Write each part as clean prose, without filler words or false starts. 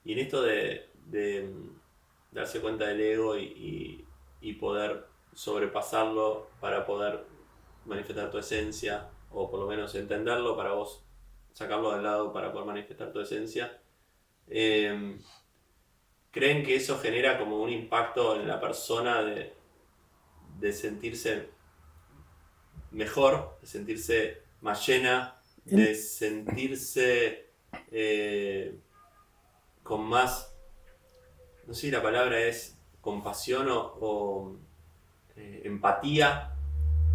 Y en esto de darse cuenta del ego y poder sobrepasarlo para poder manifestar tu esencia, o por lo menos entenderlo para vos sacarlo del lado para poder manifestar tu esencia, eh, ¿creen que eso genera como un impacto en la persona de sentirse mejor, de sentirse más llena, de El- sentirse con más, no sé si la palabra es compasión o empatía,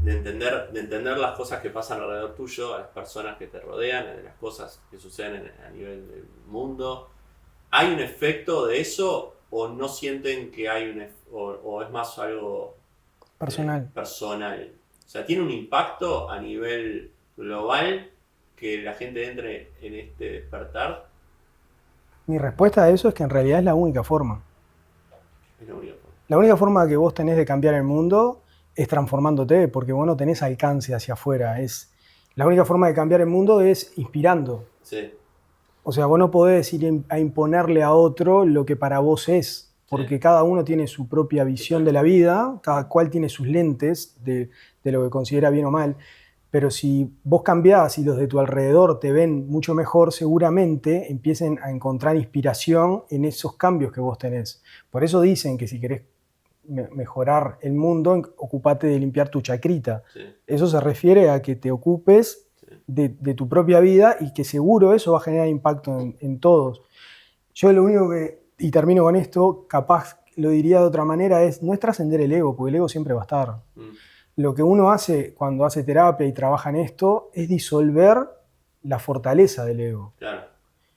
de entender las cosas que pasan alrededor tuyo, a las personas que te rodean, de las cosas que suceden a nivel del mundo? ¿Hay un efecto de eso o no sienten que hay o es más algo Personal. personal? O sea, ¿tiene un impacto a nivel global que la gente entre en este despertar? Mi respuesta a eso es que en realidad es la única forma. Es la única forma. La única forma que vos tenés de cambiar el mundo es transformándote, porque vos no tenés alcance hacia afuera. La única forma de cambiar el mundo es inspirando. Sí, O sea, vos no podés ir a imponerle a otro lo que para vos es, sí, porque cada uno tiene su propia visión de total. la vida, cada cual tiene sus lentes de lo que considera bien o mal. Pero si vos cambiás y los de tu alrededor te ven mucho mejor, seguramente empiecen a encontrar inspiración en esos cambios que vos tenés. Por eso dicen que si querés mejorar el mundo, ocupate de limpiar tu chacrita. Sí, Eso se refiere a que te ocupes sí, de tu propia vida y que seguro eso va a generar impacto en todos. Yo lo único que, y termino con esto, capaz lo diría de otra manera, es no es trascender el ego, porque el ego siempre va a estar. mm, Lo que uno hace cuando hace terapia y trabaja en esto es disolver la fortaleza del ego. claro.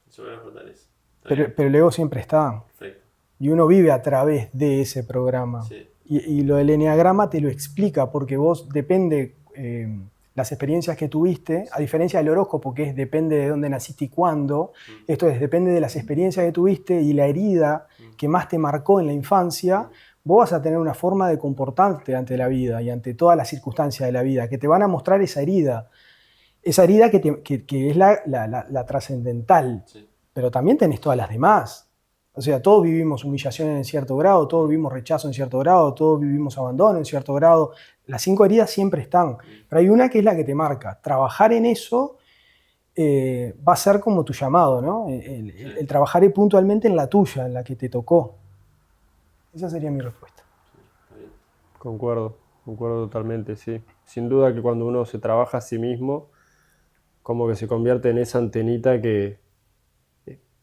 Eso es la fortaleza. Está bien, Pero el ego siempre está. perfecto. Y uno vive a través de ese programa. Sí, Y lo del eneagrama te lo explica, porque vos depende las experiencias que tuviste, a sí, diferencia del horóscopo, que es depende de dónde naciste y cuándo, mm, esto es depende de las experiencias que tuviste y la herida mm, que más te marcó en la infancia, mm, vos vas a tener una forma de comportarte ante la vida y ante todas las circunstancias de la vida, que te van a mostrar esa herida que es la trascendental, sí, pero también tenés todas las demás. O sea, todos vivimos humillación en cierto grado, todos mm, vivimos rechazo en cierto grado, todos vivimos abandono en cierto grado. Las 5 heridas siempre están, mm, pero hay una que es la que te marca. Trabajar en eso va a ser como tu llamado, ¿no? sí, El trabajar puntualmente en la tuya, en la que te tocó. Esa sería mi respuesta. sí, está bien. Concuerdo totalmente, sí. Sin duda que cuando uno se trabaja a sí mismo, como que se convierte en esa antenita que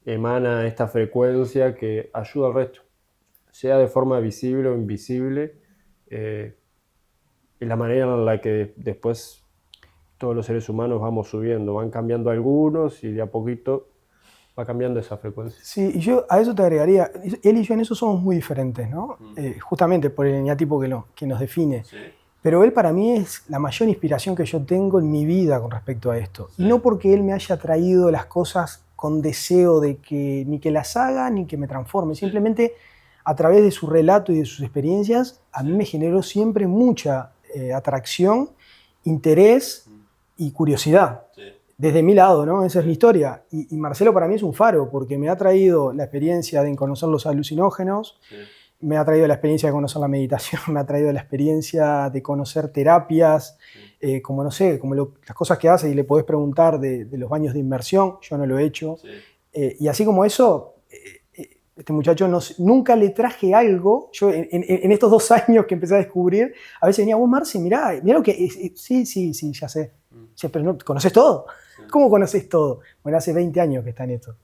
emana esta frecuencia que ayuda al resto, sea de forma visible o invisible, eh, y la manera en la que después todos los seres humanos vamos subiendo, van cambiando algunos y de a poquito va cambiando esa frecuencia. Sí, y yo a eso te agregaría, él y yo en eso somos muy diferentes, ¿no? Mm, Justamente por el eneatipo que nos define. sí, Pero él para mí es la mayor inspiración que yo tengo en mi vida con respecto a esto. sí, Y no porque él me haya traído las cosas con deseo de que ni que las haga ni que me transforme. sí, Simplemente a través de su relato y de sus experiencias, a sí, mí me generó siempre mucha atracción, interés mm, y curiosidad. sí, Desde mi lado, ¿no? Esa es mi sí, historia. Y Marcelo para mí es un faro, porque me ha traído la experiencia de conocer los alucinógenos, sí, me ha traído la experiencia de conocer la meditación, me ha traído la experiencia de conocer terapias, sí, como no sé, como las cosas que hace y le podés preguntar de los baños de inmersión, yo no lo he hecho. sí, Y así como eso, este muchacho nunca le traje algo, yo en estos 2 años que empecé a descubrir, a veces venía, vos Marce, mirá lo que, sí, sí, ya sé. mm, Che, pero no, ¿conoces todo? sí. ¿Cómo conoces todo? Bueno, hace 20 años que está en esto.